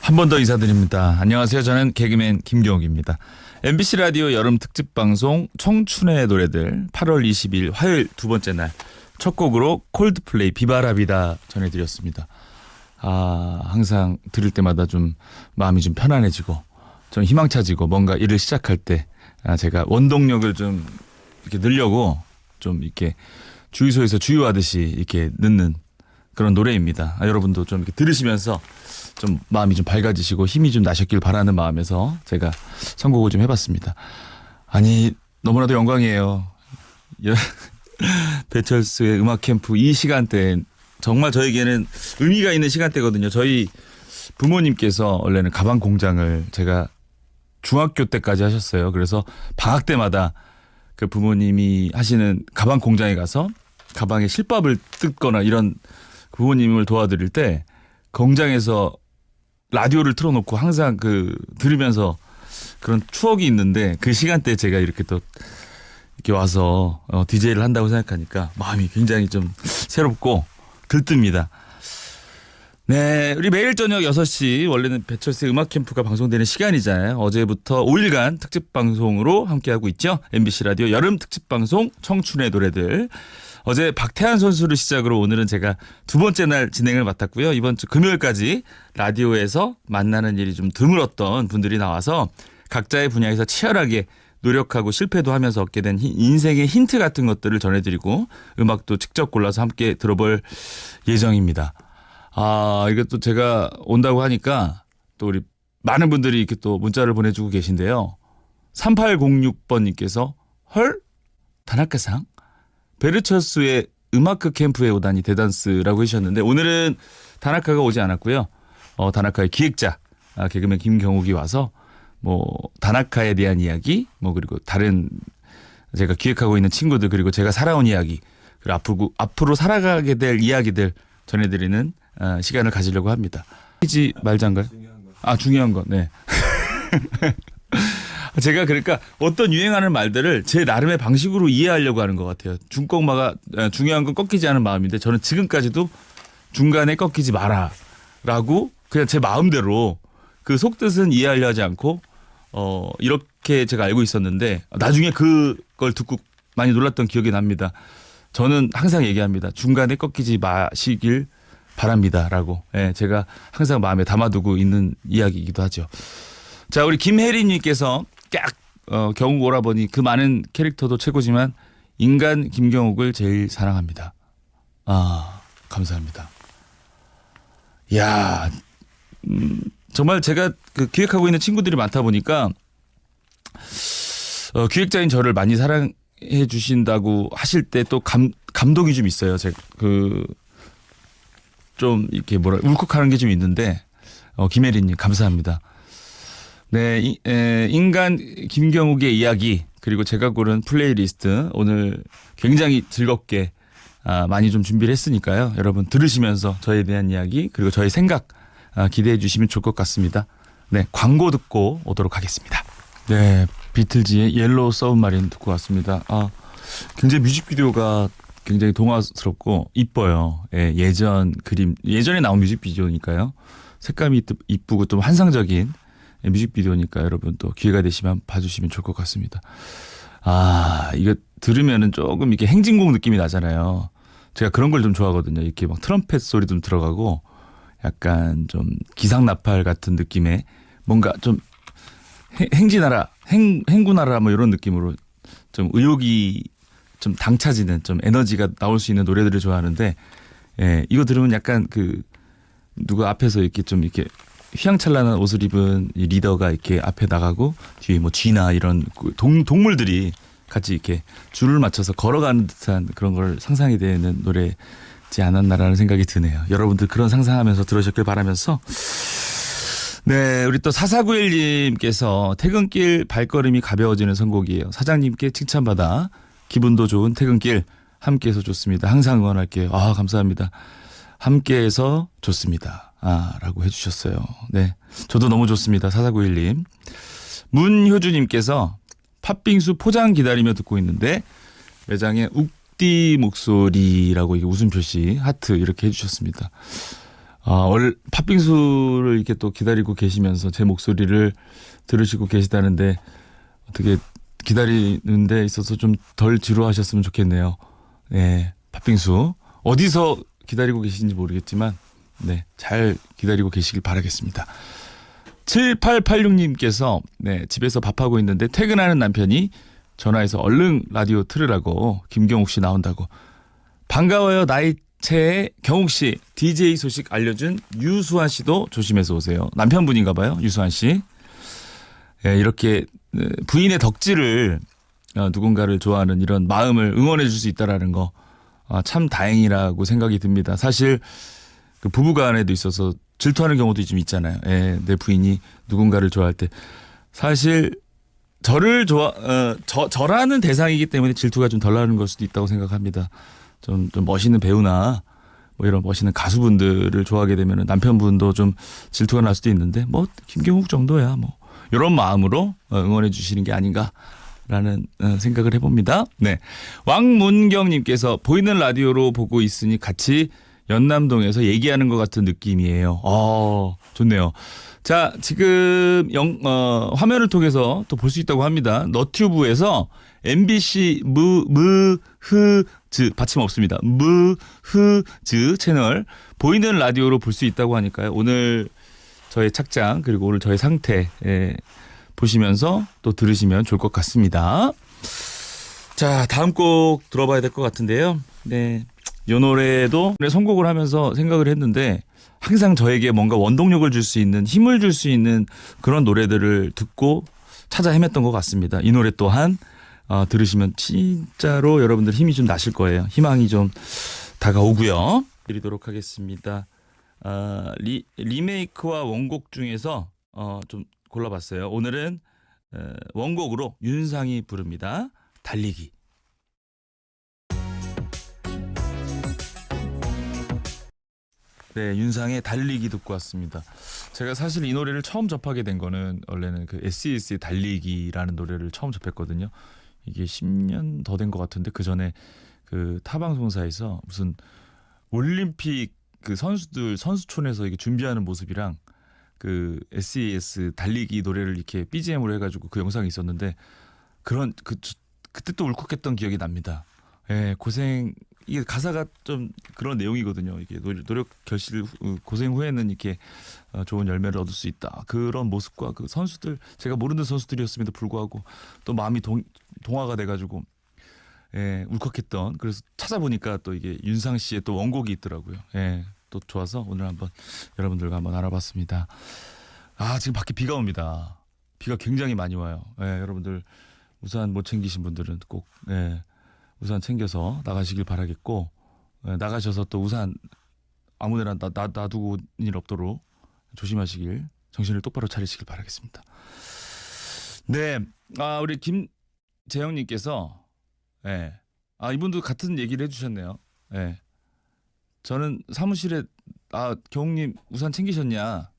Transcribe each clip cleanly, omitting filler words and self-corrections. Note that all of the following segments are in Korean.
한 번 더 인사드립니다. 안녕하세요. 저는 개그맨 김경욱입니다. MBC 라디오 여름 특집 방송 청춘의 노래들 8월 20일 화요일 두 번째 날 첫 곡으로 콜드플레이 비바라비다 전해드렸습니다. 항상 들을 때마다 좀 마음이 좀 편안해지고 좀 희망차지고 뭔가 일을 시작할 때 제가 원동력을 좀 이렇게 넣으려고 좀 이렇게 주유소에서 주유하듯이 이렇게 넣는 그런 노래입니다. 여러분도 좀 이렇게 들으시면서 좀 마음이 좀 밝아지시고 힘이 좀 나셨길 바라는 마음에서 제가 선곡을 좀 해봤습니다. 아니 너무나도 영광이에요. 배철수의 음악 캠프 이 시간대 정말 저에게는 의미가 있는 시간대거든요. 저희 부모님께서 원래는 가방 공장을 제가 중학교 때까지 하셨어요. 그래서 방학 때마다 그 부모님이 하시는 가방 공장에 가서 가방에 실밥을 뜯거나 이런 부모님을 도와드릴 때 공장에서 라디오를 틀어놓고 항상 들으면서 그런 추억이 있는데 그 시간대에 제가 이렇게 또 이렇게 와서 DJ를 한다고 생각하니까 마음이 굉장히 좀 새롭고 들뜹니다. 네, 우리 매일 저녁 6시 원래는 배철수의 음악 캠프가 방송되는 시간이잖아요. 어제부터 5일간 특집 방송으로 함께하고 있죠. MBC 라디오 여름 특집 방송 청춘의 노래들. 어제 박태환 선수를 시작으로 오늘은 제가 두 번째 날 진행을 맡았고요. 이번 주 금요일까지 라디오에서 만나는 일이 좀 드물었던 분들이 나와서 각자의 분야에서 치열하게 노력하고 실패도 하면서 얻게 된 인생의 힌트 같은 것들을 전해드리고 음악도 직접 골라서 함께 들어볼 예정입니다. 이것도 제가 온다고 하니까 또 우리 많은 분들이 이렇게 또 문자를 보내주고 계신데요. 3806번님께서 헐? 다나카상? 베르철수의 음악극 캠프에 오다니 대단스라고 해주셨는데 오늘은 다나카가 오지 않았고요. 다나카의 기획자 개그맨 김경욱이 와서 다나카에 대한 이야기 그리고 다른 제가 기획하고 있는 친구들 그리고 제가 살아온 이야기 그리고 앞으로 살아가게 될 이야기들 전해드리는 시간을 가지려고 합니다. 퀴즈 말자인가요? 중요한 거. 네. 제가 그러니까 어떤 유행하는 말들을 제 나름의 방식으로 이해하려고 하는 것 같아요. 중꺾마가 중요한 건 꺾이지 않은 마음인데 저는 지금까지도 중간에 꺾이지 마라라고 그냥 제 마음대로 그 속뜻은 이해하려 하지 않고 이렇게 제가 알고 있었는데 나중에 그걸 듣고 많이 놀랐던 기억이 납니다. 저는 항상 얘기합니다. 중간에 꺾이지 마시길 바랍니다라고 제가 항상 마음에 담아두고 있는 이야기이기도 하죠. 자, 우리 김혜리님께서 경욱 오라버니 그 많은 캐릭터도 최고지만 인간 김경욱을 제일 사랑합니다. 감사합니다. 이야, 정말 제가 기획하고 있는 친구들이 많다 보니까 기획자인 저를 많이 사랑해 주신다고 하실 때 또 감동이 좀 있어요. 제가 좀 이렇게 울컥하는 게 좀 있는데 김혜리님 감사합니다. 네, 인간 김경욱의 이야기 그리고 제가 고른 플레이리스트 오늘 굉장히 즐겁게 많이 좀 준비를 했으니까요. 여러분 들으시면서 저에 대한 이야기 그리고 저의 생각 기대해 주시면 좋을 것 같습니다. 네, 광고 듣고 오도록 하겠습니다. 네, 비틀즈의 옐로우 서브마린 듣고 왔습니다. 굉장히 뮤직비디오가 굉장히 동화스럽고 이뻐요. 예전 그림 예전에 나온 뮤직비디오니까요. 색감이 이쁘고 좀 환상적인 뮤직비디오니까 여러분 또 기회가 되시면 봐주시면 좋을 것 같습니다. 이거 들으면은 조금 이렇게 행진곡 느낌이 나잖아요. 제가 그런 걸 좀 좋아하거든요. 이렇게 막 트럼펫 소리 좀 들어가고 약간 좀 기상나팔 같은 느낌의 뭔가 좀 행진하라, 행군하라 이런 느낌으로 좀 의욕이 좀 당차지는 좀 에너지가 나올 수 있는 노래들을 좋아하는데 이거 들으면 약간 누가 앞에서 이렇게 좀 이렇게 휘황찬란한 옷을 입은 이 리더가 이렇게 앞에 나가고 뒤에 쥐나 이런 동물들이 같이 이렇게 줄을 맞춰서 걸어가는 듯한 그런 걸 상상이 되는 노래지 않았나라는 생각이 드네요. 여러분들 그런 상상하면서 들으셨길 바라면서 네, 우리 또 4491님께서 퇴근길 발걸음이 가벼워지는 선곡이에요. 사장님께 칭찬받아 기분도 좋은 퇴근길 함께해서 좋습니다. 항상 응원할게요. 감사합니다. 함께해서 좋습니다. 라고 해주셨어요. 네, 저도 너무 좋습니다. 4491님. 문효주님께서 팥빙수 포장 기다리며 듣고 있는데 매장에 욱디 목소리라고 이게 웃음 표시 하트 이렇게 해주셨습니다. 팥빙수를 이렇게 또 기다리고 계시면서 제 목소리를 들으시고 계시다는데 어떻게 기다리는 데 있어서 좀 덜 지루하셨으면 좋겠네요. 네, 팥빙수 어디서 기다리고 계신지 모르겠지만 네, 잘 기다리고 계시길 바라겠습니다. 7886님께서 네, 집에서 밥하고 있는데 퇴근하는 남편이 전화해서 얼른 라디오 틀으라고 김경욱 씨 나온다고. 반가워요. 나이채의 경욱 씨. DJ 소식 알려준 유수환 씨도 조심해서 오세요. 남편분인가 봐요. 유수환 씨. 네, 이렇게 부인의 덕질을 누군가를 좋아하는 이런 마음을 응원해 줄 수 있다라는 거 참 다행이라고 생각이 듭니다. 사실 그 부부간에도 있어서 질투하는 경우도 좀 있잖아요. 예, 내 부인이 누군가를 좋아할 때 사실 저를 저라는 대상이기 때문에 질투가 좀 덜 나는 걸 수도 있다고 생각합니다. 좀 멋있는 배우나 뭐 이런 멋있는 가수분들을 좋아하게 되면 남편분도 좀 질투가 날 수도 있는데 뭐 김경욱 정도야 뭐 이런 마음으로 응원해 주시는 게 아닌가라는 생각을 해봅니다. 네, 왕문경님께서 보이는 라디오로 보고 있으니 같이 연남동에서 얘기하는 것 같은 느낌이에요. 좋네요. 자, 지금 화면을 통해서 또 볼 수 있다고 합니다. 너튜브에서 MBC 무흐즈 받침 없습니다. 무흐즈 채널 보이는 라디오로 볼 수 있다고 하니까요. 오늘 저의 착장 그리고 오늘 저의 상태 보시면서 또 들으시면 좋을 것 같습니다. 자, 다음 곡 들어봐야 될 것 같은데요. 네. 이 노래도 선곡을 하면서 생각을 했는데 항상 저에게 뭔가 원동력을 줄 수 있는 힘을 줄 수 있는 그런 노래들을 듣고 찾아 헤맸던 것 같습니다. 이 노래 또한 들으시면 진짜로 여러분들 힘이 좀 나실 거예요. 희망이 좀 다가오고요. 드리도록 하겠습니다. 리메이크와 원곡 중에서 좀 골라봤어요. 오늘은 원곡으로 윤상이 부릅니다. 달리기. 네, 윤상의 달리기 듣고 왔습니다. 제가 사실 이 노래를 처음 접하게 된 거는 원래는 그 SES의 달리기라는 노래를 처음 접했거든요. 이게 10년 더 된 것 같은데 그 전에 그 타방송사에서 무슨 올림픽 그 선수촌에서 이게 준비하는 모습이랑 그 SES 달리기 노래를 이렇게 BGM으로 해가지고 그 영상이 있었는데 그때 또 울컥했던 기억이 납니다. 예, 이게 가사가 좀 그런 내용이거든요. 이게 노력 결실 고생 후에는 이렇게 좋은 열매를 얻을 수 있다. 그런 모습과 그 선수들 제가 모르는 선수들이었음에도 불구하고 또 마음이 동화가 돼가지고 예, 울컥했던. 그래서 찾아보니까 또 이게 윤상 씨의 또 원곡이 있더라고요. 예, 또 좋아서 오늘 한번 여러분들과 한번 알아봤습니다. 지금 밖에 비가 옵니다. 비가 굉장히 많이 와요. 예, 여러분들 우산 못 챙기신 분들은 꼭 우산 챙겨서 나가시길 바라겠고 나가셔서 또 우산 아무데나 놔두고 온 일 없도록 조심하시길 정신을 똑바로 차리시길 바라겠습니다. 네, 우리 김재영님께서 이분도 같은 얘기를 해주셨네요. 저는 사무실에 경욱님 우산 챙기셨냐?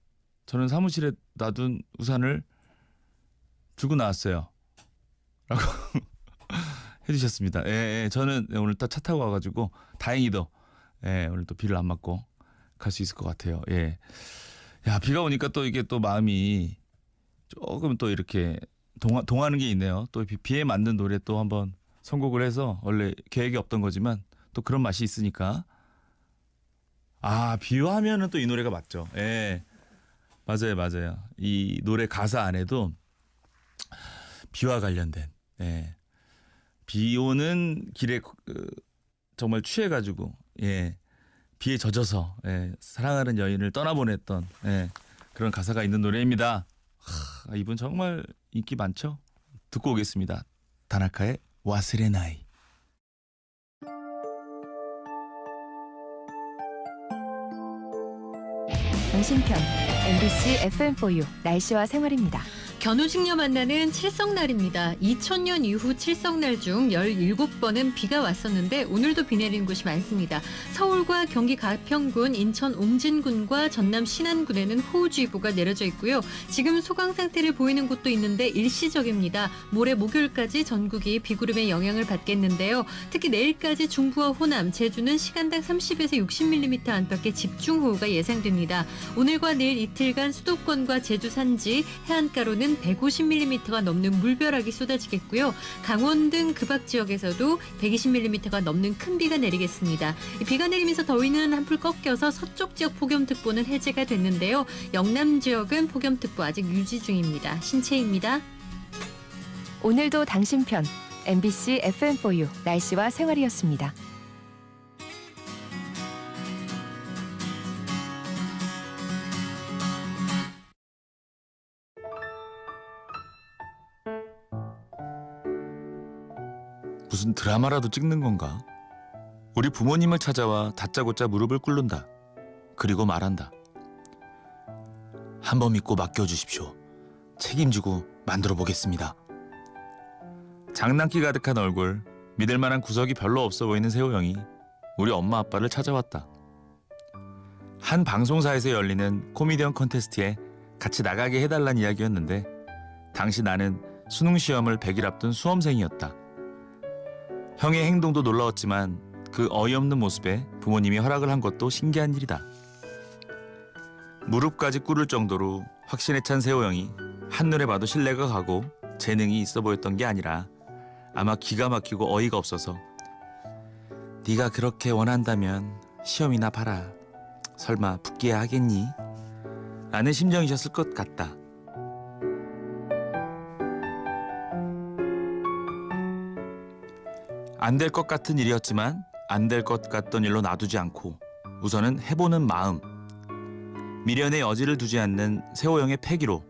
저는 사무실에 놔둔 우산을 들고 나왔어요. 라고 해주셨습니다. 저는 오늘 또 차 타고 와가지고 다행히도 오늘 또 비를 안 맞고 갈 수 있을 것 같아요. 야, 비가 오니까 또 이게 또 마음이 조금 또 이렇게 동하는 게 있네요. 또 비에 맞는 노래 또 한번 선곡을 해서 원래 계획이 없던 거지만 또 그런 맛이 있으니까 비와 하면은 또 이 노래가 맞죠. 맞아요. 이 노래 가사 안에도 비와 관련된 비 오는 길에 정말 취해가지고 비에 젖어서 사랑하는 여인을 떠나보냈던 그런 가사가 있는 노래입니다. 이분 정말 인기 많죠? 듣고 오겠습니다. 다나카의 와스레나이. 당신편 MBC FM4U 날씨와 생활입니다. 견우직녀 만나는 칠성날입니다. 2000년 이후 칠성날 중 17번은 비가 왔었는데 오늘도 비 내리는 곳이 많습니다. 서울과 경기 가평군, 인천 옹진군과 전남 신안군에는 호우주의보가 내려져 있고요. 지금 소강 상태를 보이는 곳도 있는데 일시적입니다. 모레 목요일까지 전국이 비구름의 영향을 받겠는데요. 특히 내일까지 중부와 호남, 제주는 시간당 30에서 60mm 안팎의 집중호우가 예상됩니다. 오늘과 내일 이틀간 수도권과 제주 산지, 해안가로는 150mm가 넘는 물벼락이 쏟아지겠고요. 강원 등 그박 지역에서도 120mm가 넘는 큰 비가 내리겠습니다. 비가 내리면서 더위는 한풀 꺾여서 서쪽 지역 폭염특보는 해제가 됐는데요. 영남 지역은 폭염특보 아직 유지 중입니다. 신채입니다. 오늘도 당신 편 MBC FM4U 날씨와 생활이었습니다. 무슨 드라마라도 찍는 건가? 우리 부모님을 찾아와 다짜고짜 무릎을 꿇는다. 그리고 말한다. 한 번 믿고 맡겨주십시오. 책임지고 만들어 보겠습니다. 장난기 가득한 얼굴, 믿을 만한 구석이 별로 없어 보이는 세호 형이 우리 엄마 아빠를 찾아왔다. 한 방송사에서 열리는 코미디언 콘테스트에 같이 나가게 해달란 이야기였는데 당시 나는 수능 시험을 100일 앞둔 수험생이었다. 형의 행동도 놀라웠지만 그 어이없는 모습에 부모님이 허락을 한 것도 신기한 일이다. 무릎까지 꿇을 정도로 확신에 찬 세호 형이 한눈에 봐도 신뢰가 가고 재능이 있어 보였던 게 아니라 아마 기가 막히고 어이가 없어서 네가 그렇게 원한다면 시험이나 봐라. 설마 붙기야 하겠니? 라는 심정이셨을 것 같다. 안 될 것 같은 일이었지만 안 될 것 같던 일로 놔두지 않고 우선은 해보는 마음. 미련의 여지를 두지 않는 세호 형의 패기로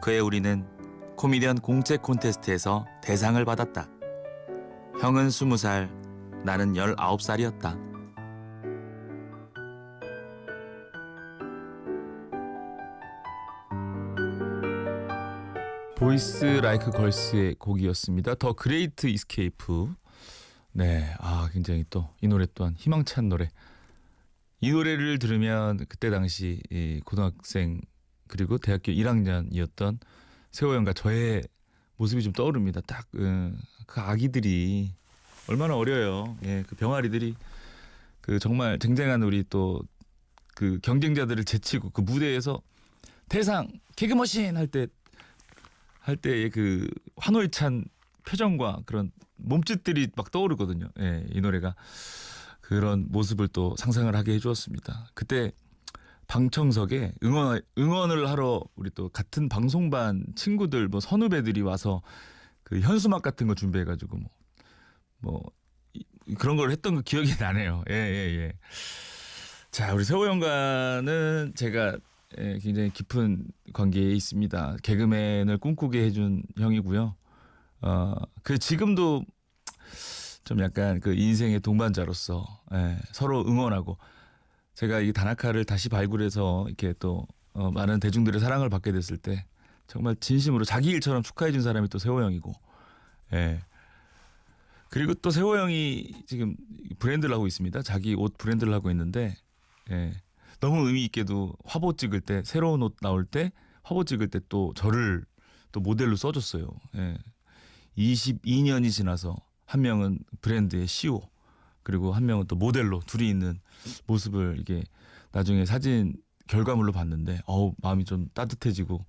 그해 우리는 코미디언 공채 콘테스트에서 대상을 받았다. 형은 20살, 나는 19살이었다. 보이스 라이크 걸스의 곡이었습니다. 더 그레이트 이스케이프. 네, 굉장히 또 이 노래 또한 희망찬 노래. 이 노래를 들으면 그때 당시 고등학생 그리고 대학교 1학년이었던 세호 형과 저의 모습이 좀 떠오릅니다. 딱 그 아기들이 얼마나 어려요. 예, 그 병아리들이 그 정말 쟁쟁한 우리 또 그 경쟁자들을 제치고 그 무대에서 대상 개그머신 할 때의 그 환호에 찬 표정과 그런 몸짓들이 막 떠오르거든요. 예, 이 노래가 그런 모습을 또 상상을 하게 해주었습니다. 그때 방청석에 응원을 하러 우리 또 같은 방송반 친구들 뭐 선후배들이 와서 그 현수막 같은 거 준비해가지고 그런 걸 했던 그 기억이 나네요. 예. 자, 우리 세호 형과는 제가 굉장히 깊은 관계에 있습니다. 개그맨을 꿈꾸게 해준 형이고요. 그 지금도 좀 약간 그 인생의 동반자로서 서로 응원하고 제가 이 다나카를 다시 발굴해서 이렇게 또 많은 대중들의 사랑을 받게 됐을 때 정말 진심으로 자기 일처럼 축하해준 사람이 또 세호 형이고, 그리고 또 세호 형이 지금 브랜드를 하고 있습니다. 자기 옷 브랜드를 하고 있는데, 너무 의미 있게도 화보 찍을 때 새로운 옷 나올 때 화보 찍을 때 또 저를 또 모델로 써줬어요. 22년이 지나서 한 명은 브랜드의 CEO 그리고 한 명은 또 모델로 둘이 있는 모습을 이게 나중에 사진 결과물로 봤는데 마음이 좀 따뜻해지고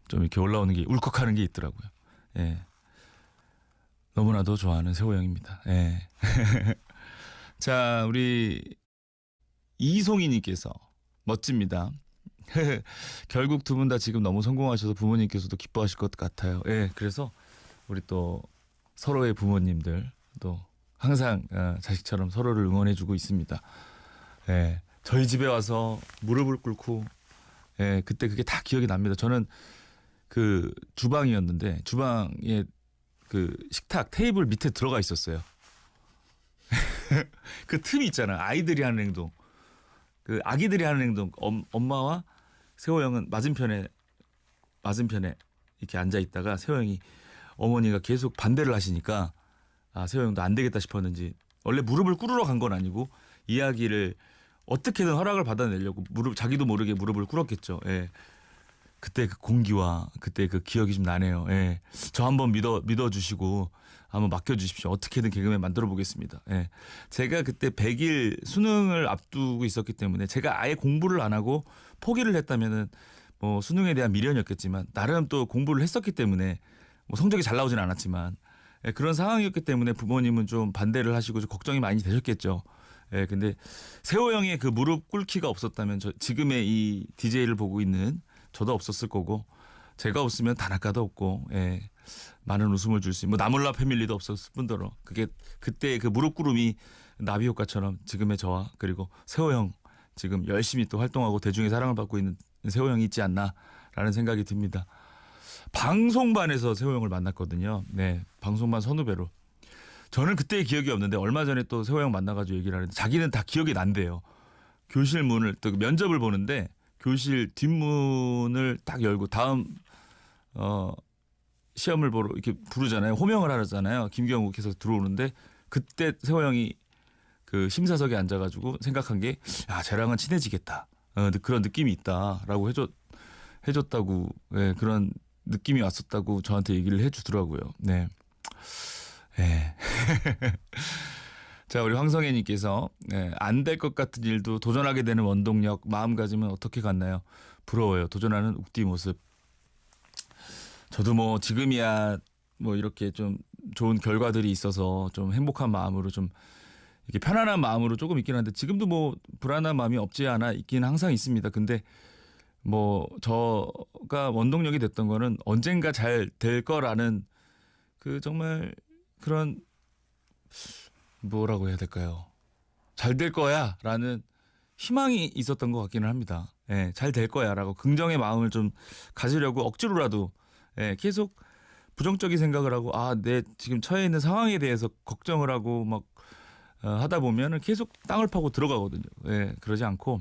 좀 이렇게 올라오는 게 울컥하는 게 있더라고요. 너무나도 좋아하는 세호 형입니다. 자, 우리 이송희님께서 멋집니다. 결국 두 분 다 지금 너무 성공하셔서 부모님께서도 기뻐하실 것 같아요. 그래서 우리 또 서로의 부모님들 또 항상 자식처럼 서로를 응원해주고 있습니다. 저희 집에 와서 무릎을 꿇고 그때 그게 다 기억이 납니다. 저는 그 주방이었는데 주방에 그 식탁 테이블 밑에 들어가 있었어요. 그 틈이 있잖아. 아이들이 하는 행동, 그 아기들이 하는 행동. 엄마와 세호 형은 맞은편에 이렇게 앉아 있다가 세호 형이 어머니가 계속 반대를 하시니까 세호 형도 안 되겠다 싶었는지 원래 무릎을 꿇으러 간 건 아니고 이야기를 어떻게든 허락을 받아내려고 자기도 모르게 무릎을 꿇었겠죠. 예. 그때 그 공기와 그때 그 기억이 좀 나네요. 예. 저 한번 믿어주시고 한번 맡겨주십시오. 어떻게든 개그맨 만들어 보겠습니다. 예. 제가 그때 100일 수능을 앞두고 있었기 때문에 제가 아예 공부를 안 하고 포기를 했다면은 뭐 수능에 대한 미련이었겠지만 나름 또 공부를 했었기 때문에 뭐 성적이 잘 나오진 않았지만 그런 상황이었기 때문에 부모님은 좀 반대를 하시고 좀 걱정이 많이 되셨겠죠. 근데 세호 형의 그 무릎 꿇기가 없었다면 지금의 이 DJ를 보고 있는 저도 없었을 거고 제가 없으면 다나카도 없고 많은 웃음을 줄 수 있는 뭐 나몰라 패밀리도 없었을 뿐더러 그게 그때 그 무릎 꿇음이 나비 효과처럼 지금의 저와 그리고 세호 형 지금 열심히 또 활동하고 대중의 사랑을 받고 있는 세호 형이 있지 않나라는 생각이 듭니다. 방송반에서 세호 형을 만났거든요. 네, 방송반 선후배로. 저는 그때의 기억이 없는데 얼마 전에 또 세호 형 만나가지고 얘기를 하는데 자기는 다 기억이 난대요. 교실 문을 또 면접을 보는데 교실 뒷문을 딱 열고 다음 시험을 보러 이렇게 부르잖아요. 호명을 하잖아요. 김경욱께서 들어오는데 그때 세호 형이 그 심사석에 앉아가지고 생각한 게 쟤랑은 친해지겠다. 그런 느낌이 있다라고 해줬다고 그런 느낌이 왔었다고 저한테 얘기를 해주더라고요. 네. 자, 우리 황성애님께서 안 될 것 같은 일도 도전하게 되는 원동력 마음가짐은 어떻게 갔나요? 부러워요. 도전하는 욱디 모습. 저도 뭐 지금이야 뭐 이렇게 좀 좋은 결과들이 있어서 좀 행복한 마음으로 좀 이렇게 편안한 마음으로 조금 있긴 한데 지금도 뭐 불안한 마음이 없지 않아 있긴 항상 있습니다. 근데 뭐 저가 원동력이 됐던 거는 언젠가 잘 될 거라는 그 정말 그런 뭐라고 해야 될까요? 잘 될 거야라는 희망이 있었던 것 같기는 합니다. 잘 될 거야라고 긍정의 마음을 좀 가지려고 억지로라도 계속 부정적인 생각을 하고 내 지금 처해 있는 상황에 대해서 걱정을 하고 막 하다 보면은 계속 땅을 파고 들어가거든요. 그러지 않고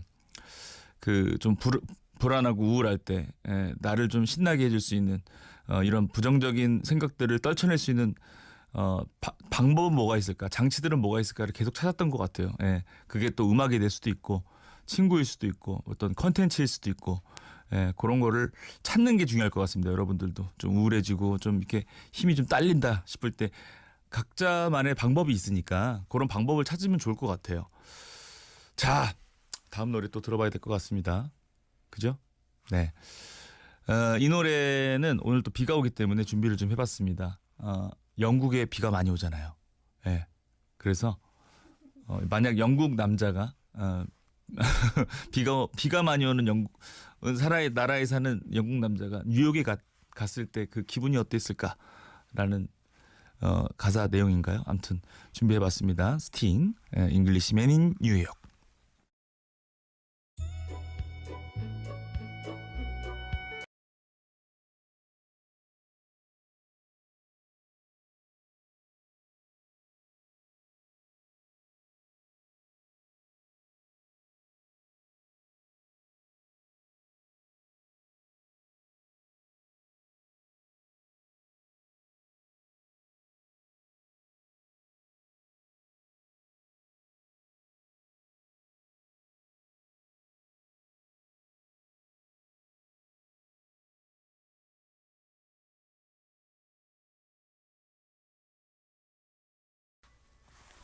그 좀 불안하고 우울할 때 나를 좀 신나게 해줄 수 있는 이런 부정적인 생각들을 떨쳐낼 수 있는 방법은 뭐가 있을까? 장치들은 뭐가 있을까를 계속 찾았던 것 같아요. 그게 또 음악이 될 수도 있고 친구일 수도 있고 어떤 컨텐츠일 수도 있고 그런 거를 찾는 게 중요할 것 같습니다. 여러분들도 좀 우울해지고 좀 이렇게 힘이 좀 딸린다 싶을 때 각자만의 방법이 있으니까 그런 방법을 찾으면 좋을 것 같아요. 자, 다음 노래 또 들어봐야 될 것 같습니다. 그죠? 네. 이 노래는 오늘 또 비가 오기 때문에 준비를 좀 해봤습니다. 영국에 비가 많이 오잖아요. 그래서 만약 영국 남자가 비가 많이 오는 영국 나라에 사는 영국 남자가 뉴욕에 갔을 때 그 기분이 어땠을까라는 가사 내용인가요? 아무튼 준비해봤습니다. 스팅, 잉글리시맨 인 뉴욕.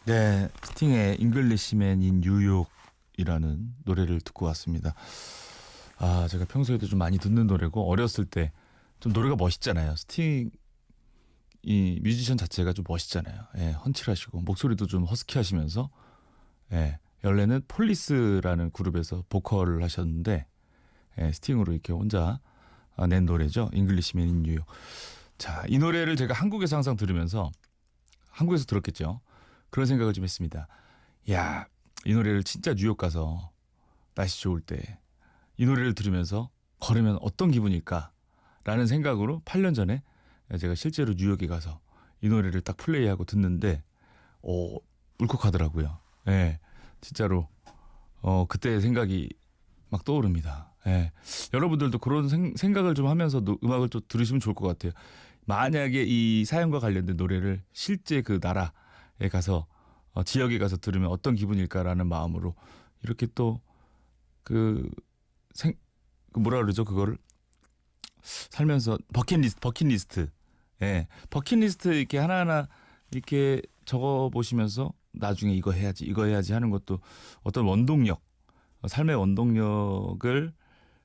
네, 스팅의 잉글리시맨 인 뉴욕이라는 노래를 듣고 왔습니다. 제가 평소에도 좀 많이 듣는 노래고 어렸을 때 좀 노래가 멋있잖아요. 스팅 이 뮤지션 자체가 좀 멋있잖아요. 훤칠하시고 목소리도 좀 허스키하시면서 연래는 폴리스라는 그룹에서 보컬을 하셨는데 스팅으로 이렇게 혼자 낸 노래죠. 잉글리시맨 인 뉴욕. 자, 이 노래를 제가 한국에서 항상 들으면서 한국에서 들었겠죠. 그런 생각을 좀 했습니다. 야, 이 노래를 진짜 뉴욕 가서 날씨 좋을 때 이 노래를 들으면서 걸으면 어떤 기분일까라는 생각으로 8년 전에 제가 실제로 뉴욕에 가서 이 노래를 딱 플레이하고 듣는데 울컥하더라고요. 진짜로 그때 생각이 막 떠오릅니다. 예. 여러분들도 그런 생각을 좀 하면서 음악을 또 들으시면 좋을 것 같아요. 만약에 이 사연과 관련된 노래를 실제 그 나라에 가서 지역에 가서 들으면 어떤 기분일까라는 마음으로 이렇게 또 그 뭐라 그러죠 그거를 살면서 버킷리스트 예 버킷리스트 이렇게 하나하나 이렇게 적어 보시면서 나중에 이거 해야지 하는 것도 어떤 원동력 삶의 원동력을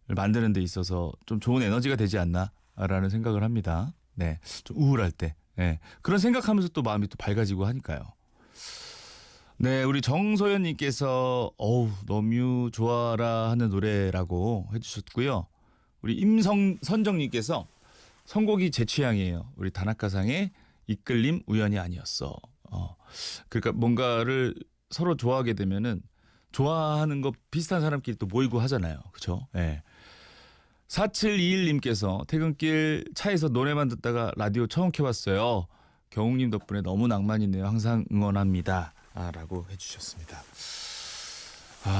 만드는 데 있어서 좀 좋은 에너지가 되지 않나라는 생각을 합니다. 네, 좀 우울할 때 예, 그런 생각하면서 또 마음이 또 밝아지고 하니까요. 네, 우리 정소연님께서 너무 좋아라 하는 노래라고 해주셨고요. 우리 임선정님께서 선곡이 제 취향이에요. 우리 다나카상의 이끌림 우연이 아니었어. 그러니까 뭔가를 서로 좋아하게 되면은 좋아하는 거 비슷한 사람끼리 또 모이고 하잖아요. 그렇죠? 예. 4721님께서 퇴근길 차에서 노래만 듣다가 라디오 처음 켜봤어요. 경욱님 덕분에 너무 낭만이네요. 항상 응원합니다. 라고 해주셨습니다.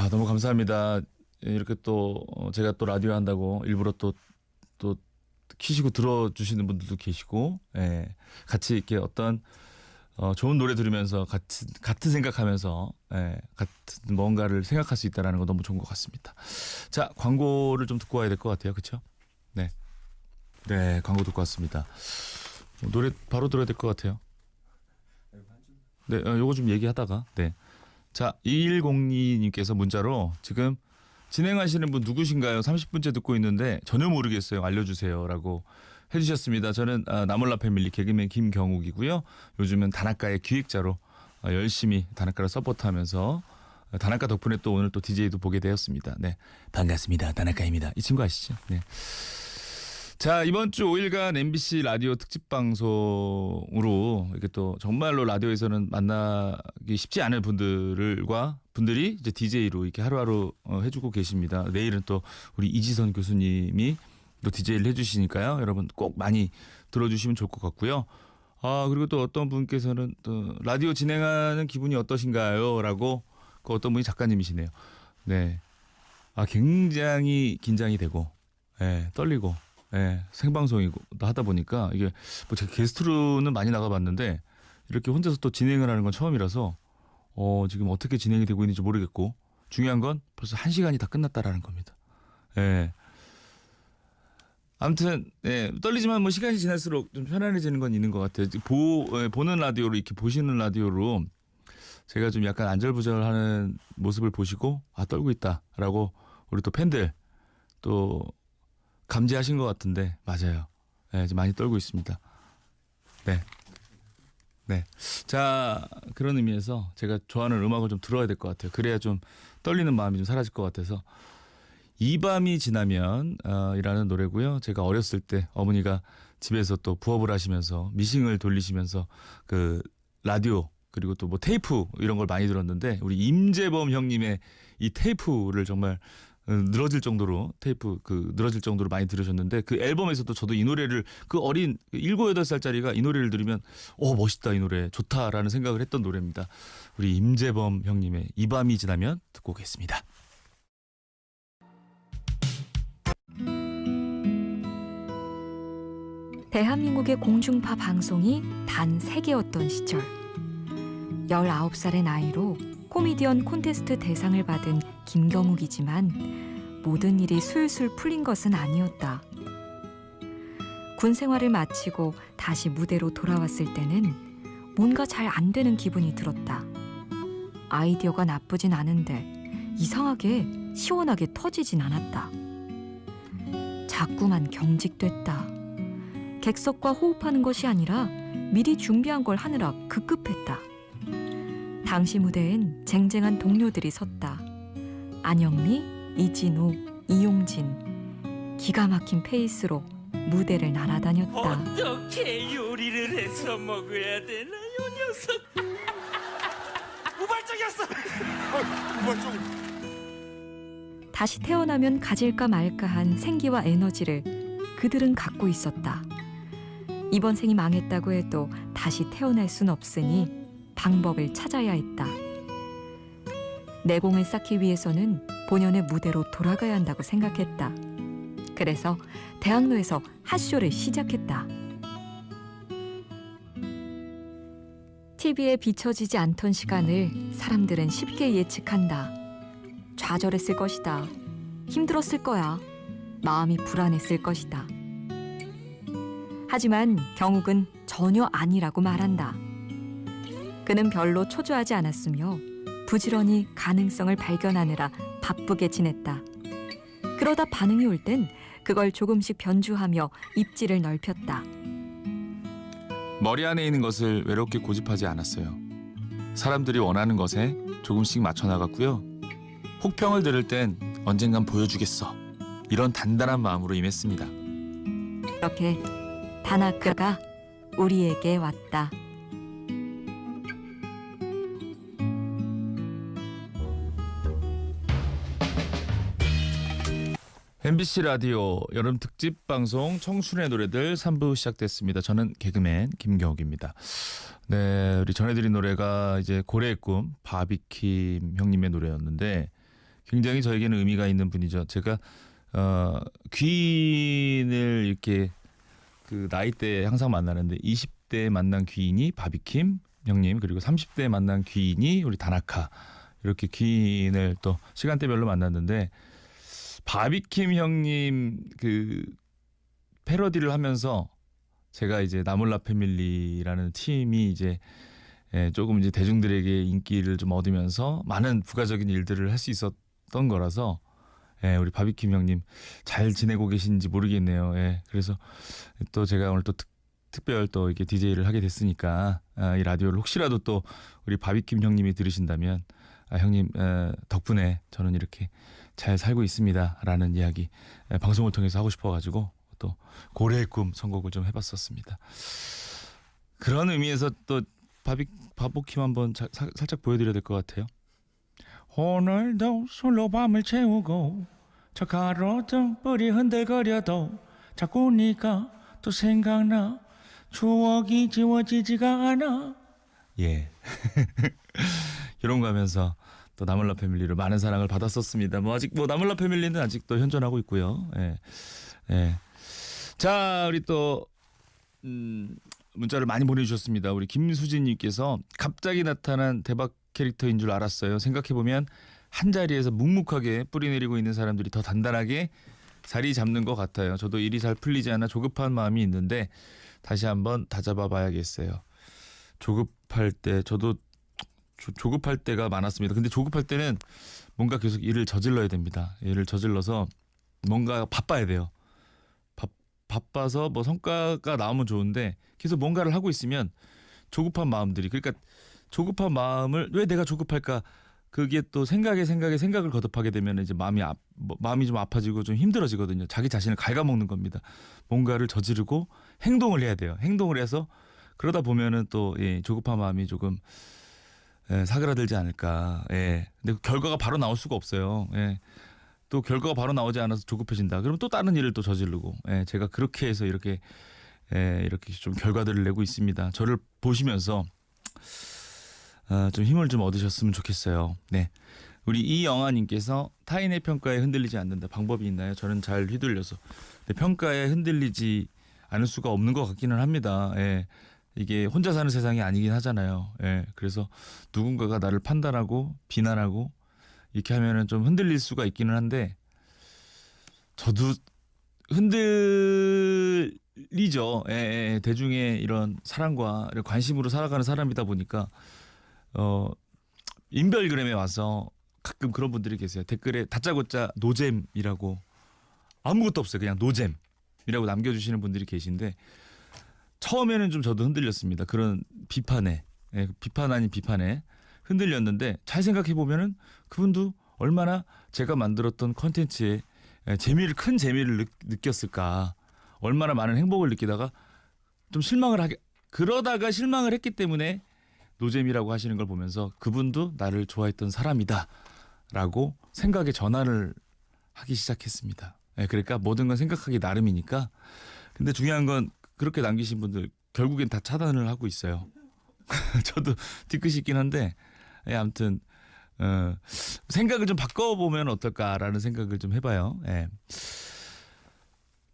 너무 감사합니다. 이렇게 또 제가 또 라디오 한다고 일부러 또 키시고 들어주시는 분들도 계시고, 예, 같이 이렇게 어떤 좋은 노래 들으면서 같은 생각하면서 같은 뭔가를 생각할 수 있다는 거 너무 좋은 것 같습니다. 자, 광고를 좀 듣고 와야 될 것 같아요. 그렇죠? 네, 광고 듣고 왔습니다. 노래 바로 들어야 될 것 같아요. 네, 요거 좀 얘기하다가 자, 2102님께서 문자로 지금 진행하시는 분 누구신가요? 30분째 듣고 있는데 전혀 모르겠어요. 알려주세요라고 해주셨습니다. 저는 나몰라 패밀리 개그맨 김경욱이고요. 요즘은 다나카의 기획자로 열심히 다나카를 서포트하면서 다나카 덕분에 또 오늘 또 DJ도 보게 되었습니다. 네, 반갑습니다. 다나카입니다. 이 친구 아시죠? 네. 자, 이번 주 5일간 MBC 라디오 특집 방송으로 이렇게 또 정말로 라디오에서는 만나기 쉽지 않은 분들이 이제 DJ로 이렇게 하루하루 해주고 계십니다. 내일은 또 우리 이지선 교수님이 또 DJ를 해주시니까요. 여러분 꼭 많이 들어주시면 좋을 것 같고요. 그리고 또 어떤 분께서는 또 라디오 진행하는 기분이 어떠신가요? 라고 그 어떤 분이 작가님이시네요. 네. 굉장히 긴장이 되고, 떨리고, 생방송이고 하다 보니까 이게 뭐 제가 게스트로는 많이 나가봤는데 이렇게 혼자서 또 진행을 하는 건 처음이라서 지금 어떻게 진행이 되고 있는지 모르겠고 중요한 건 벌써 1시간이 다 끝났다라는 겁니다. 아무튼 떨리지만 뭐 시간이 지날수록 좀 편안해지는 건 있는 것 같아요. 보는 라디오로 이렇게 보시는 라디오로 제가 좀 약간 안절부절하는 모습을 보시고 떨고 있다라고 우리 또 팬들 또 감지하신 것 같은데 맞아요. 이제 많이 떨고 있습니다. 네. 자, 그런 의미에서 제가 좋아하는 음악을 좀 들어야 될 것 같아요. 그래야 좀 떨리는 마음이 좀 사라질 것 같아서 이 밤이 지나면 이라는 노래고요. 제가 어렸을 때 어머니가 집에서 또 부업을 하시면서 미싱을 돌리시면서 그 라디오 그리고 또 뭐 테이프 이런 걸 많이 들었는데 우리 임재범 형님의 이 테이프를 정말 늘어질 정도로 늘어질 정도로 많이 들으셨는데 그 앨범에서도 저도 이 노래를 그 어린 7, 8살짜리가 이 노래를 들으면 멋있다 이 노래 좋다라는 생각을 했던 노래입니다. 우리 임재범 형님의 이 밤이 지나면 듣고 오겠습니다. 대한민국의 공중파 방송이 단 3개였던 시절 19살의 나이로 코미디언 콘테스트 대상을 받은 김경욱이지만 모든 일이 술술 풀린 것은 아니었다. 군 생활을 마치고 다시 무대로 돌아왔을 때는 뭔가 잘 안 되는 기분이 들었다. 아이디어가 나쁘진 않은데 이상하게 시원하게 터지진 않았다. 자꾸만 경직됐다. 객석과 호흡하는 것이 아니라 미리 준비한 걸 하느라 급급했다. 당시 무대엔 쟁쟁한 동료들이 섰다. 안영미, 이진우, 이용진. 기가 막힌 페이스로 무대를 날아다녔다. 어떻게 요리를 해서 먹어야 되나 요 녀석. 우발적이었어. 우발적. 다시 태어나면 가질까 말까한 생기와 에너지를 그들은 갖고 있었다. 이번 생이 망했다고 해도 다시 태어날 순 없으니 방법을 찾아야 했다. 내공을 쌓기 위해서는 본연의 무대로 돌아가야 한다고 생각했다. 그래서 대학로에서 핫쇼를 시작했다. TV에 비춰지지 않던 시간을 사람들은 쉽게 예측한다. 좌절했을 것이다. 힘들었을 거야. 마음이 불안했을 것이다. 하지만 경욱은 전혀 아니라고 말한다. 그는 별로 초조하지 않았으며 부지런히 가능성을 발견하느라 바쁘게 지냈다. 그러다 반응이 올 땐 그걸 조금씩 변주하며 입지를 넓혔다. 머리 안에 있는 것을 외롭게 고집하지 않았어요. 사람들이 원하는 것에 조금씩 맞춰 나갔고요. 혹평을 들을 땐 언젠간 보여주겠어. 이런 단단한 마음으로 임했습니다. 그렇게 다나카가 우리에게 왔다. MBC 라디오 여름 특집 방송 청춘의 노래들 3부 시작됐습니다. 저는 개그맨 김경욱입니다. 네, 우리 전해드린 노래가 이제 고래의 꿈 바비킴 형님의 노래였는데 굉장히 저에게는 의미가 있는 분이죠. 제가 귀인을 이렇게 그 나이대에 항상 만나는데 20대에 만난 귀인이 바비킴 형님, 그리고 30대에 만난 귀인이 우리 다나카, 이렇게 귀인을 또 시간대별로 만났는데 바비킴 형님 그 패러디를 하면서 제가 이제 나몰라 패밀리라는 팀이 이제 조금 이제 대중들에게 인기를 좀 얻으면서 많은 부가적인 일들을 할 수 있었던 거라서 우리 바비킴 형님 잘 지내고 계신지 모르겠네요. 그래서 또 제가 오늘 또 특별 또 이렇게 DJ를 하게 됐으니까 이 라디오를 혹시라도 또 우리 바비킴 형님이 들으신다면 형님 덕분에 저는 이렇게 잘 살고 있습니다라는 이야기 방송을 통해서 하고 싶어가지고 또 고래의 꿈 선곡을 좀 해봤었습니다. 그런 의미에서 또 바보킴 한번 살짝 보여드려야 될 것 같아요. 오늘도 술로 밤을 채우고 저 가로등 뿔이 흔들거려도 자꾸 네가 또 생각나 추억이 지워지지가 않아. 이런 거 하면서 또 나몰라 패밀리로 많은 사랑을 받았었습니다. 아직 나몰라 패밀리는 아직도 현존하고 있고요. 자, 우리 또 문자를 많이 보내주셨습니다. 우리 김수진님께서 갑자기 나타난 대박 캐릭터인 줄 알았어요. 생각해보면 한 자리에서 묵묵하게 뿌리 내리고 있는 사람들이 더 단단하게 자리 잡는 것 같아요. 저도 일이 잘 풀리지 않아 조급한 마음이 있는데 다시 한번 다잡아 봐야겠어요. 조급할 때 저도 조급할 때가 많았습니다. 근데 조급할 때는 뭔가 계속 일을 저질러야 됩니다. 일을 저질러서 뭔가 바빠야 돼요. 바빠서 뭐 성과가 나오면 좋은데 계속 뭔가를 하고 있으면 조급한 마음들이, 그러니까 조급한 마음을 왜 내가 조급할까? 그게 또 생각을 거듭하게 되면 이제 마음이 좀 아파지고 좀 힘들어지거든요. 자기 자신을 갉아먹는 겁니다. 뭔가를 저지르고 행동을 해야 돼요. 행동을 해서 그러다 보면은 또 조급한 마음이 조금 사그라들지 않을까. 근데 결과가 바로 나올 수가 없어요. 또 결과가 바로 나오지 않아서 조급해진다. 그러면 또 다른 일을 또 저지르고. 제가 그렇게 해서 이렇게 좀 결과들을 내고 있습니다. 저를 보시면서 좀 힘을 좀 얻으셨으면 좋겠어요. 네, 우리 이영아님께서 타인의 평가에 흔들리지 않는다. 방법이 있나요? 저는 잘 휘둘려서. 근데 평가에 흔들리지 않을 수가 없는 것 같기는 합니다. 이게 혼자 사는 세상이 아니긴 하잖아요. 그래서 누군가가 나를 판단하고 비난하고 이렇게 하면은 좀 흔들릴 수가 있기는 한데 저도 흔들리죠. 대중의 이런 사랑과 관심으로 살아가는 사람이다 보니까 인별그램에 와서 가끔 그런 분들이 계세요. 댓글에 다짜고짜 노잼이라고 아무것도 없어요. 그냥 노잼이라고 남겨주시는 분들이 계신데 처음에는 좀 저도 흔들렸습니다. 그런 비판 아닌 비판에 흔들렸는데 잘 생각해 보면은 그분도 얼마나 제가 만들었던 컨텐츠에 큰 재미를 느꼈을까, 얼마나 많은 행복을 느끼다가 좀 그러다가 실망을 했기 때문에 노잼이라고 하시는 걸 보면서 그분도 나를 좋아했던 사람이다라고 생각의 전환을 하기 시작했습니다. 그러니까 모든 건 생각하기 나름이니까. 근데 중요한 건 그렇게 남기신 분들 결국엔 다 차단을 하고 있어요. 저도 뒤끝이 있긴 한데 아무튼 생각을 좀 바꿔보면 어떨까라는 생각을 좀 해봐요. 예.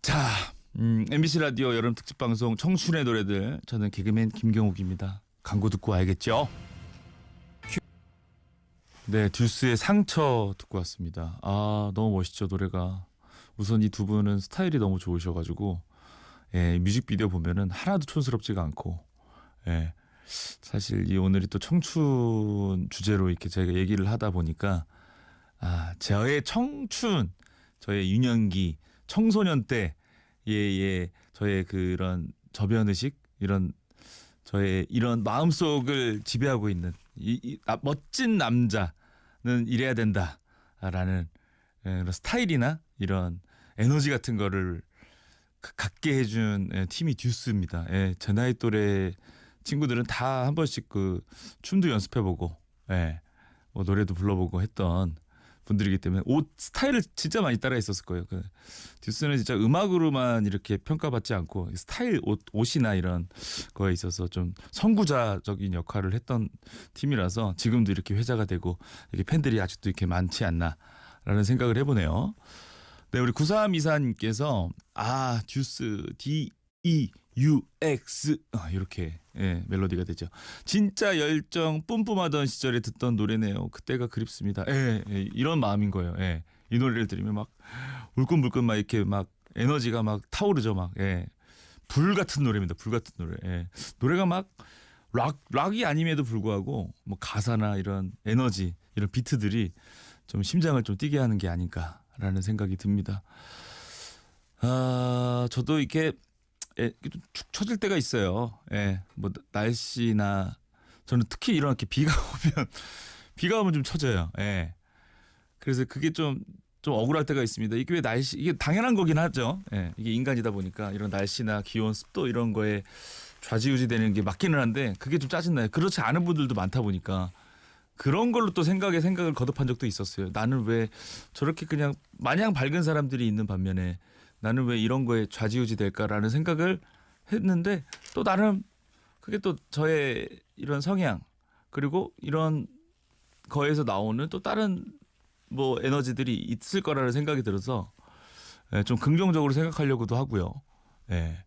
자, MBC 라디오 여름 특집 방송 청춘의 노래들. 저는 개그맨 김경욱입니다. 광고 듣고 와야겠죠? 네, 듀스의 상처 듣고 왔습니다. 아, 너무 멋있죠, 노래가. 우선 이 두 분은 스타일이 너무 좋으셔가지고, 예, 뮤직비디오 보면은 하나도 촌스럽지가 않고, 예. 사실 이 오늘이 또 청춘 주제로 이렇게 저희가 얘기를 하다 보니까, 저의 청춘, 저의 유년기, 청소년 때, 저의 그런 저변의식, 저의 이런 마음속을 지배하고 있는 멋진 남자는 이래야 된다라는 그런 스타일이나 이런 에너지 같은 거를 갖게 해준 팀이 듀스입니다. 예, 제 나이 또래 친구들은 다 한 번씩 그 춤도 연습해보고, 예, 뭐 노래도 불러보고 했던 분들이기 때문에 옷 스타일을 진짜 많이 따라했었을 거예요. 그 듀스는 진짜 음악으로만 이렇게 평가받지 않고 스타일 옷이나 이런 거에 있어서 좀 선구자적인 역할을 했던 팀이라서 지금도 이렇게 회자가 되고 이렇게 팬들이 아직도 이렇게 많지 않나라는 생각을 해보네요. 네, 우리 9324님께서 듀스 DEUX 이렇게, 예, 멜로디가 되죠. 진짜 열정 뿜뿜하던 시절에 듣던 노래네요. 그때가 그립습니다. 예, 이런 마음인 거예요. 예, 이 노래를 들으면 막 울끈불끈 막 이렇게 막 에너지가 막 타오르죠. 막, 예, 불 같은 노래입니다. 불 같은 노래. 예, 노래가 막 락이 아님에도 불구하고 뭐 가사나 이런 에너지, 이런 비트들이 좀 심장을 좀 뛰게 하는 게 아닌가라는 생각이 듭니다. 저도 이렇게 좀 축 처질 때가 있어요. 예, 뭐 날씨나 저는 특히 이렇게 비가 오면 좀 처져요. 예, 그래서 그게 좀 억울할 때가 있습니다. 이게 왜 이게 당연한 거긴 하죠. 예, 이게 인간이다 보니까 이런 날씨나 기온, 습도 이런 거에 좌지우지되는 게 맞기는 한데 그게 좀 짜증나요. 그렇지 않은 분들도 많다 보니까 그런 걸로 또 생각을 거듭한 적도 있었어요. 나는 왜 저렇게 그냥 마냥 밝은 사람들이 있는 반면에 나는 왜 이런 거에 좌지우지 될까라는 생각을 했는데 또 나름 그게 또 저의 이런 성향 그리고 이런 거에서 나오는 또 다른 뭐 에너지들이 있을 거라는 생각이 들어서, 예, 좀 긍정적으로 생각하려고도 하고요. 예,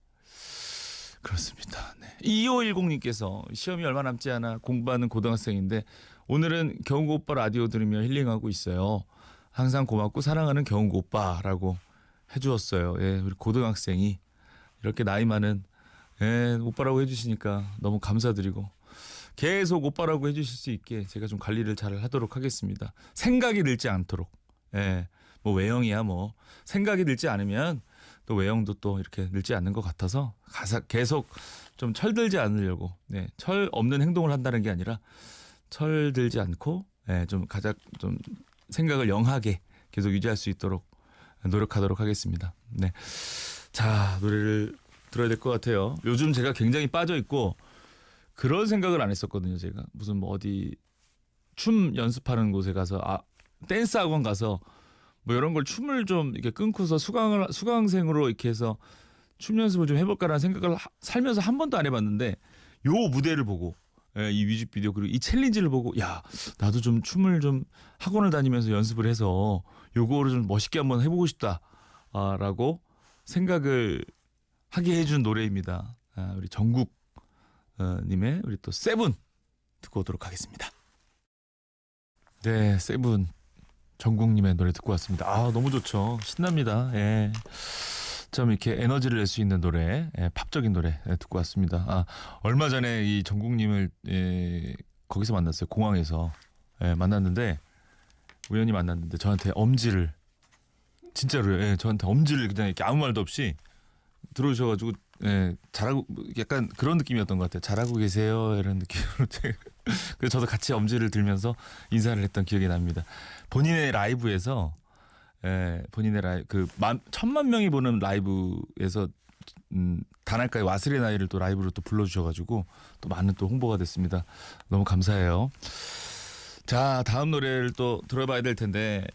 그렇습니다. 네. 2510님께서 시험이 얼마 남지 않아 공부하는 고등학생인데 오늘은 경욱 오빠 라디오 들으며 힐링하고 있어요. 항상 고맙고 사랑하는 경욱 오빠라고 해주었어요. 예, 우리 고등학생이 이렇게 나이 많은, 예, 오빠라고 해주시니까 너무 감사드리고 계속 오빠라고 해주실 수 있게 제가 좀 관리를 잘 하도록 하겠습니다. 생각이 늘지 않도록. 예, 뭐 외형이야 뭐 생각이 늘지 않으면 또 외형도 또 이렇게 늘지 않는 것 같아서 계속 좀 철들지 않으려고, 네, 철 없는 행동을 한다는 게 아니라 철들지 않고, 예, 좀 생각을 영하게 계속 유지할 수 있도록 노력하도록 하겠습니다. 네, 자, 노래를 들어야 될 것 같아요. 요즘 제가 굉장히 빠져 있고 그런 생각을 안 했었거든요. 제가 무슨 뭐 어디 춤 연습하는 곳에 가서 댄스 학원 가서 뭐 이런 걸 춤을 좀 이렇게 끊고서 수강생으로 이렇게 해서 춤 연습을 좀 해볼까라는 생각을 살면서 한 번도 안 해봤는데 요 무대를 보고, 예, 이 뮤직비디오 그리고 이 챌린지를 보고 야, 나도 좀 춤을 좀 학원을 다니면서 연습을 해서 요거를 좀 멋있게 한번 해보고 싶다라고 생각을 하게 해준 노래입니다. 우리 정국 님의 우리 또 세븐 듣고 오도록 하겠습니다. 네, 세븐 정국님의 노래 듣고 왔습니다. 너무 좋죠. 신납니다. 예. 좀 이렇게 에너지를 낼 수 있는 노래, 예, 팝적인 노래, 예, 듣고 왔습니다. 얼마 전에 이 정국님을, 예, 거기서 만났어요. 공항에서, 예, 만났는데 우연히 만났는데 저한테 엄지를, 진짜로요. 예, 저한테 엄지를 그냥 이렇게 아무 말도 없이 들어오셔가지고, 예, 잘하고, 약간 그런 느낌이었던 것 같아요. 잘하고 계세요, 이런 느낌으로. 그래서 저도 같이 엄지를 들면서 인사를 했던 기억이 납니다. 본인의 라이브에서, 예, 본인의 라이브, 1,000만 명이 보는 라이브에서, 다날까의 와스레 나이를 또 라이브로 또 불러주셔가지고 또 많은 또 홍보가 됐습니다. 너무 감사해요. 자, 다음 노래를 또 들어봐야 될 텐데,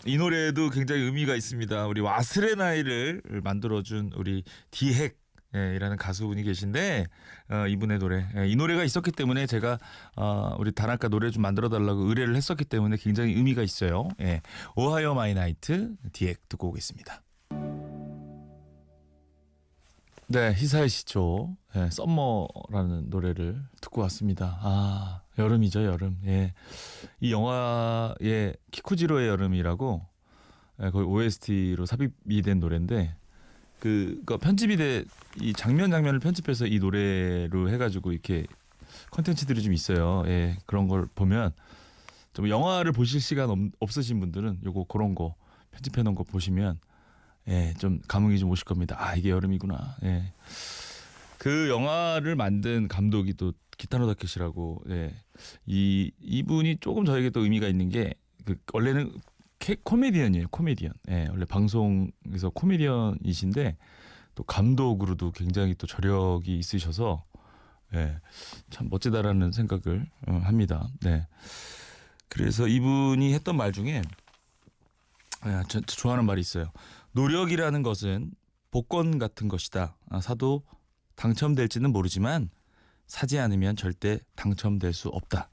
이 노래도 굉장히 의미가 있습니다. 우리 와스레 나이를 만들어준 우리 디핵, 이라는 가수분이 계신데 이분의 노래 이 노래가 있었기 때문에 제가 우리 다나카 노래 좀 만들어 달라고 의뢰를 했었기 때문에 굉장히 의미가 있어요. 오하이오 마이 나이트 디엑 듣고 오겠습니다. 네, 히사의 시초 썸머라는 노래를 듣고 왔습니다. 아, 여름이죠, 여름. 이 영화의 키쿠지로의 여름이라고 거의 OST로 삽입이 된 노래인데 그거 편집이 돼 이 장면을 편집해서 이 노래로 해가지고 이렇게 컨텐츠들이 좀 있어요. 그런 걸 보면 좀 영화를 보실 시간 없으신 분들은 요거 그런 거 편집해 놓은 거 보시면 좀 감흥이 좀 오실 겁니다. 아, 이게 여름이구나. 그 영화를 만든 감독이 또 기타노 다케시라고 이분이 조금 저에게 또 의미가 있는 게 그 원래는 코미디언이에요. 코미디언. 원래 방송에서 코미디언이신데 또 감독으로도 굉장히 또 저력이 있으셔서 참 멋지다라는 생각을 합니다. 그래서 이분이 했던 말 중에 저 좋아하는 말이 있어요. 노력이라는 것은 복권 같은 것이다. 사도 당첨될지는 모르지만 사지 않으면 절대 당첨될 수 없다.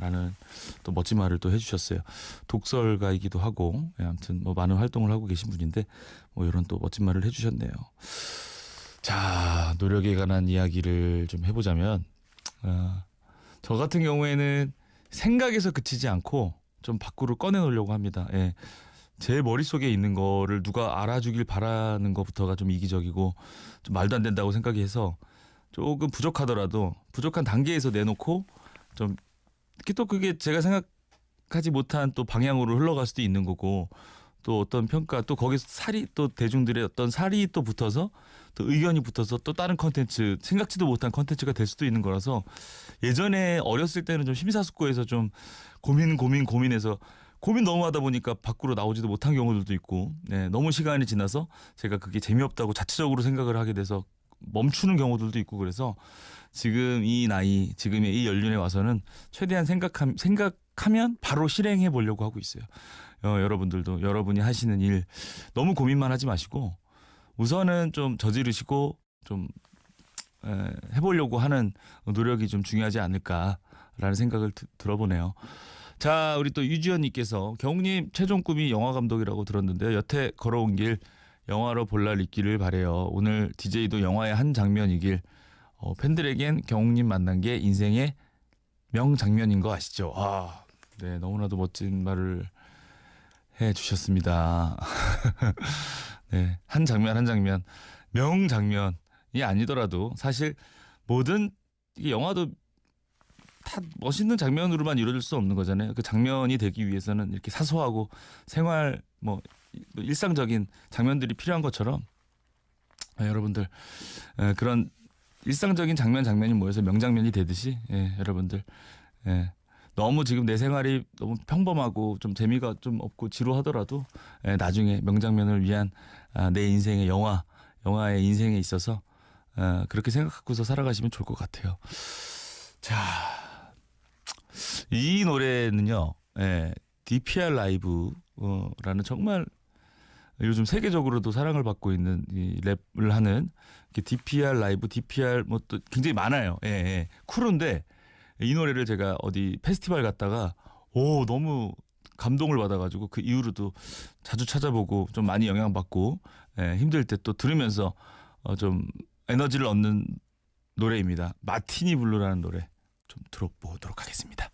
라는 또 멋진 말을 또 해주셨어요. 독설가이기도 하고 아무튼 뭐 많은 활동을 하고 계신 분인데 뭐 이런 또 멋진 말을 해주셨네요. 자, 노력에 관한 이야기를 좀 해보자면 저 같은 경우에는 생각에서 그치지 않고 좀 밖으로 꺼내놓으려고 합니다. 제 머릿속에 있는 거를 누가 알아주길 바라는 것부터가 좀 이기적이고 좀 말도 안 된다고 생각해서 조금 부족하더라도 부족한 단계에서 내놓고 좀 또 그게 제가 생각하지 못한 또 방향으로 흘러갈 수도 있는 거고 또 어떤 평가 또 거기서 살이 또 대중들의 어떤 살이 또 붙어서 또 의견이 붙어서 또 다른 컨텐츠 생각지도 못한 컨텐츠가 될 수도 있는 거라서 예전에 어렸을 때는 좀 심사숙고해서 좀 고민해서 고민 너무 하다 보니까 밖으로 나오지도 못한 경우들도 있고 너무 시간이 지나서 제가 그게 재미없다고 자체적으로 생각을 하게 돼서 멈추는 경우들도 있고 그래서 지금 이 나이 지금의 이 연륜에 와서는 최대한 생각하면 바로 실행해 보려고 하고 있어요. 여러분들도 여러분이 하시는 일 너무 고민만 하지 마시고 우선은 좀 저지르시고 좀 해보려고 하는 노력이 좀 중요하지 않을까라는 생각을 들어보네요. 자, 우리 또 유지연님께서 경욱님 최종 꿈이 영화 감독이라고 들었는데요. 여태 걸어온 길 영화로 볼 날 있기를 바래요. 오늘 DJ도 영화의 한 장면이길 팬들에겐 경욱님 만난 게 인생의 명장면인 거 아시죠? 네, 너무나도 멋진 말을 해주셨습니다. 네, 한 장면 한 장면 명장면이 아니더라도 사실 모든 이게 영화도 다 멋있는 장면으로만 이루어질 수 없는 거잖아요. 그 장면이 되기 위해서는 이렇게 사소하고 생활 뭐 일상적인 장면들이 필요한 것처럼 여러분들 그런 일상적인 장면이 모여서 명장면이 되듯이 여러분들 너무 지금 내 생활이 너무 평범하고 좀 재미가 좀 없고 지루하더라도 나중에 명장면을 위한 내 인생의 영화의 인생에 있어서 그렇게 생각하고서 살아가시면 좋을 것 같아요. 자, 이 노래는요, DPR 라이브라는 정말 요즘 세계적으로도 사랑을 받고 있는 이 랩을 하는 DPR 라이브, DPR 뭐 또 굉장히 많아요. 쿨한데 이 노래를 제가 어디 페스티벌 갔다가 너무 감동을 받아가지고 그 이후로도 자주 찾아보고 좀 많이 영향받고 힘들 때 또 들으면서 좀 에너지를 얻는 노래입니다. 마티니 블루라는 노래 좀 들어보도록 하겠습니다.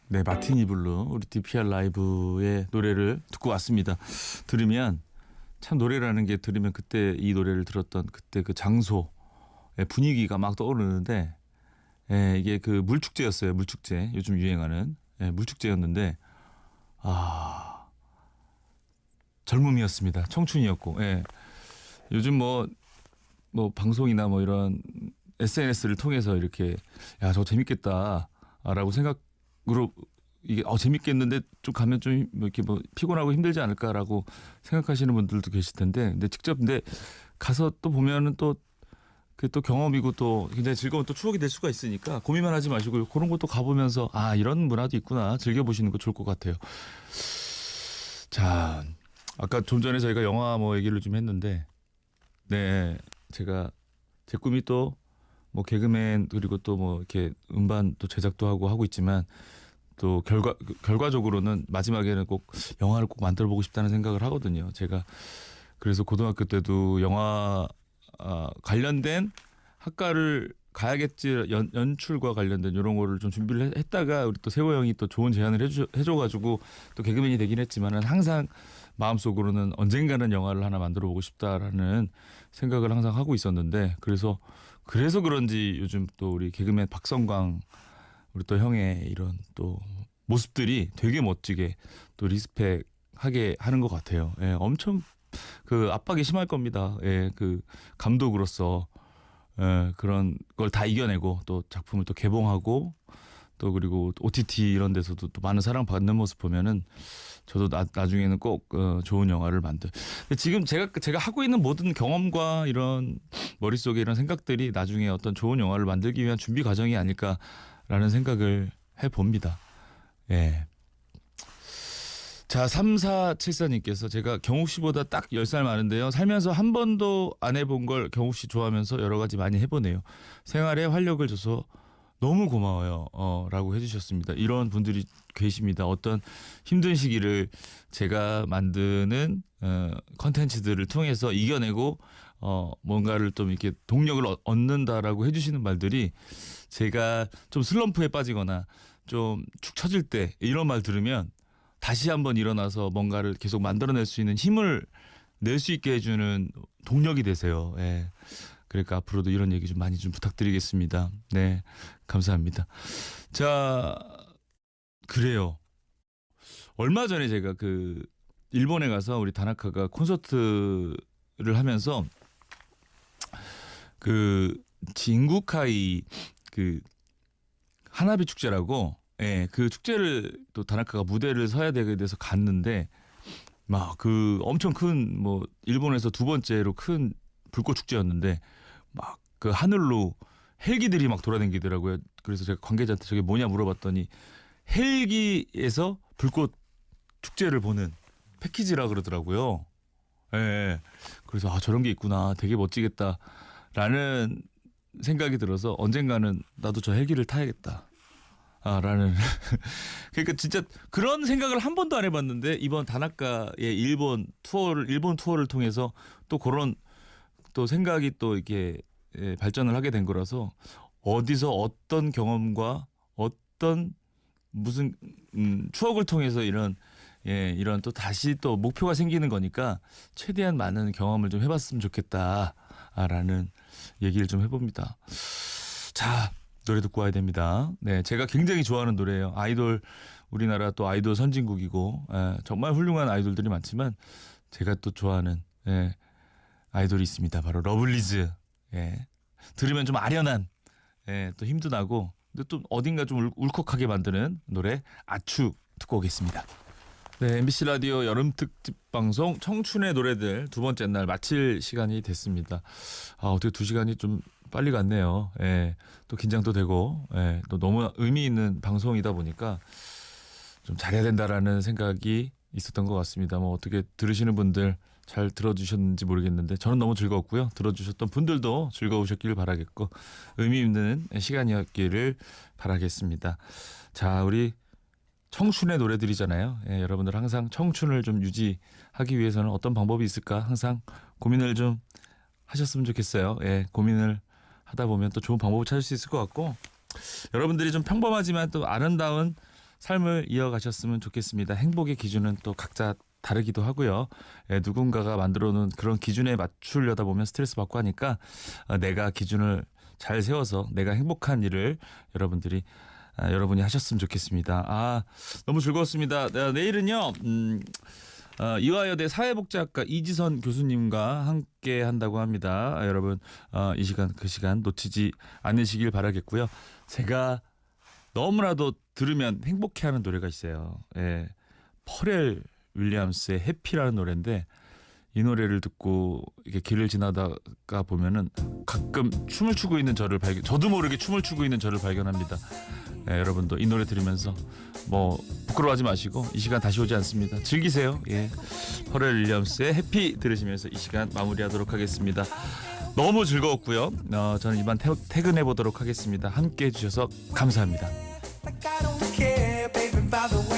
네, 마티니 블루 우리 DPR 라이브의 노래를 듣고 왔습니다. 들으면 참 노래라는 게 들으면 그때 이 노래를 들었던 그때 그 장소의 분위기가 막 떠오르는데 이게 그 물축제였어요. 물축제 요즘 유행하는 물축제였는데 젊음이었습니다. 청춘이었고 요즘 뭐 방송이나 뭐 이런 SNS를 통해서 이렇게 야 저거 재밌겠다라고 생각으로 이게 재밌겠는데 좀 가면 좀 이렇게 뭐 피곤하고 힘들지 않을까라고 생각하시는 분들도 계실 텐데 근데 직접 가서 또 보면은 또 그 또 경험이고 또 굉장히 즐거운 또 추억이 될 수가 있으니까 고민만 하지 마시고 그런 것도 가보면서 이런 문화도 있구나 즐겨보시는 거 좋을 것 같아요. 자, 아까 좀 전에 저희가 영화 뭐 얘기를 좀 했는데 제가 제 꿈이 또 뭐 개그맨 그리고 또 뭐 이렇게 음반 또 제작도 하고 있지만 또 결과적으로는 마지막에는 꼭 영화를 꼭 만들어 보고 싶다는 생각을 하거든요. 제가 그래서 고등학교 때도 영화 관련된 학과를 가야겠지, 연출과 관련된 이런 거를 좀 준비를 했다가 우리 또 세호 형이 또 좋은 제안을 해줘가지고 또 개그맨이 되긴 했지만은 항상 마음속으로는 언젠가는 영화를 하나 만들어 보고 싶다라는 생각을 항상 하고 있었는데 그래서 그런지 요즘 또 우리 개그맨 박성광 우리 또 형의 이런 또 모습들이 되게 멋지게 또 리스펙하게 하는 것 같아요. 예, 엄청 그 압박이 심할 겁니다. 예, 그 감독으로서 그런 걸 다 이겨내고 또 작품을 또 개봉하고 또 그리고 OTT 이런 데서도 또 많은 사랑 받는 모습 보면은 저도 나중에는 꼭 좋은 영화를 만들. 근데 지금 제가 하고 있는 모든 경험과 이런 머릿속에 이런 생각들이 나중에 어떤 좋은 영화를 만들기 위한 준비 과정이 아닐까라는 생각을 해봅니다. 예. 자, 3474님께서 제가 경욱 씨보다 딱 10살 많은데요. 살면서 한 번도 안 해본 걸 경욱 씨 좋아하면서 여러 가지 많이 해보네요. 생활에 활력을 줘서 너무 고마워요. 라고 해주셨습니다. 이런 분들이 계십니다. 어떤 힘든 시기를 제가 만드는 컨텐츠들을 통해서 이겨내고 뭔가를 좀 이렇게 동력을 얻는다라고 해주시는 말들이 제가 좀 슬럼프에 빠지거나 좀 축 처질 때 이런 말 들으면 다시 한번 일어나서 뭔가를 계속 만들어낼 수 있는 힘을 낼 수 있게 해주는 동력이 되세요. 예. 그러니까 앞으로도 이런 얘기 좀 많이 좀 부탁드리겠습니다. 네, 감사합니다. 자, 그래요. 얼마 전에 제가 그 일본에 가서 우리 다나카가 콘서트를 하면서 그 진구카이 그 하나비 축제라고 예, 그 축제를 또 다나카가 무대를 서야 되게 돼서 갔는데 막 그 엄청 큰 뭐 일본에서 두 번째로 큰 불꽃 축제였는데 막 그 하늘로 헬기들이 막 돌아다니더라고요. 그래서 제가 관계자한테 저게 뭐냐 물어봤더니 헬기에서 불꽃 축제를 보는 패키지라 그러더라고요. 예. 그래서 저런 게 있구나. 되게 멋지겠다라는 생각이 들어서 언젠가는 나도 저 헬기를 타야겠다. 라는 그러니까 진짜 그런 생각을 한 번도 안 해봤는데 이번 다나카의 일본 투어를 통해서 또 그런 또 생각이 또 이렇게 발전을 하게 된 거라서 어디서 어떤 경험과 어떤 무슨 추억을 통해서 이런 또 다시 또 목표가 생기는 거니까 최대한 많은 경험을 좀 해봤으면 좋겠다라는 얘기를 좀 해봅니다. 자. 노래 듣고 와야 됩니다. 네, 제가 굉장히 좋아하는 노래예요. 아이돌 우리나라 또 아이돌 선진국이고 정말 훌륭한 아이돌들이 많지만 제가 또 좋아하는 아이돌이 있습니다. 바로 러블리즈. 들으면 좀 아련한 또 힘도 나고 근데 또 어딘가 좀 울컥하게 만드는 노래 아추 듣고 오겠습니다. 네, MBC 라디오 여름 특집 방송 청춘의 노래들 두 번째 날 마칠 시간이 됐습니다. 어떻게 2시간이 좀 빨리 갔네요. 또 긴장도 되고 또 너무 의미 있는 방송이다 보니까 좀 잘해야 된다라는 생각이 있었던 것 같습니다. 뭐 어떻게 들으시는 분들 잘 들어주셨는지 모르겠는데 저는 너무 즐거웠고요. 들어주셨던 분들도 즐거우셨길 바라겠고 의미 있는 시간이었기를 바라겠습니다. 자, 우리 청춘의 노래들이잖아요. 여러분들 항상 청춘을 좀 유지하기 위해서는 어떤 방법이 있을까 항상 고민을 좀 하셨으면 좋겠어요. 고민을 하다 보면 또 좋은 방법을 찾을 수 있을 것 같고 여러분들이 좀 평범하지만 또 아름다운 삶을 이어가셨으면 좋겠습니다. 행복의 기준은 또 각자 다르기도 하고요. 누군가가 만들어 놓은 그런 기준에 맞추려다 보면 스트레스 받고 하니까 내가 기준을 잘 세워서 내가 행복한 일을 여러분이 하셨으면 좋겠습니다. 너무 즐거웠습니다. 내일은요. 이화여대 사회복지학과 이지선 교수님과 함께 한다고 합니다. 여러분 이 시간 그 시간 놓치지 않으시길 바라겠고요. 제가 너무나도 들으면 행복해하는 노래가 있어요. 퍼렐 윌리엄스의 해피라는 노래인데 이 노래를 듣고 이렇게 길을 지나다가 보면은 가끔 춤을 추고 있는 저도 모르게 춤을 추고 있는 저를 발견합니다. 여러분도 이 노래 들으면서 뭐 부끄러워하지 마시고 이 시간 다시 오지 않습니다. 즐기세요. 퍼렐 윌리엄스의 해피 들으시면서 이 시간 마무리하도록 하겠습니다. 너무 즐거웠고요. 저는 이만 퇴근해 보도록 하겠습니다. 함께 해주셔서 감사합니다. Like I don't care, baby, by the way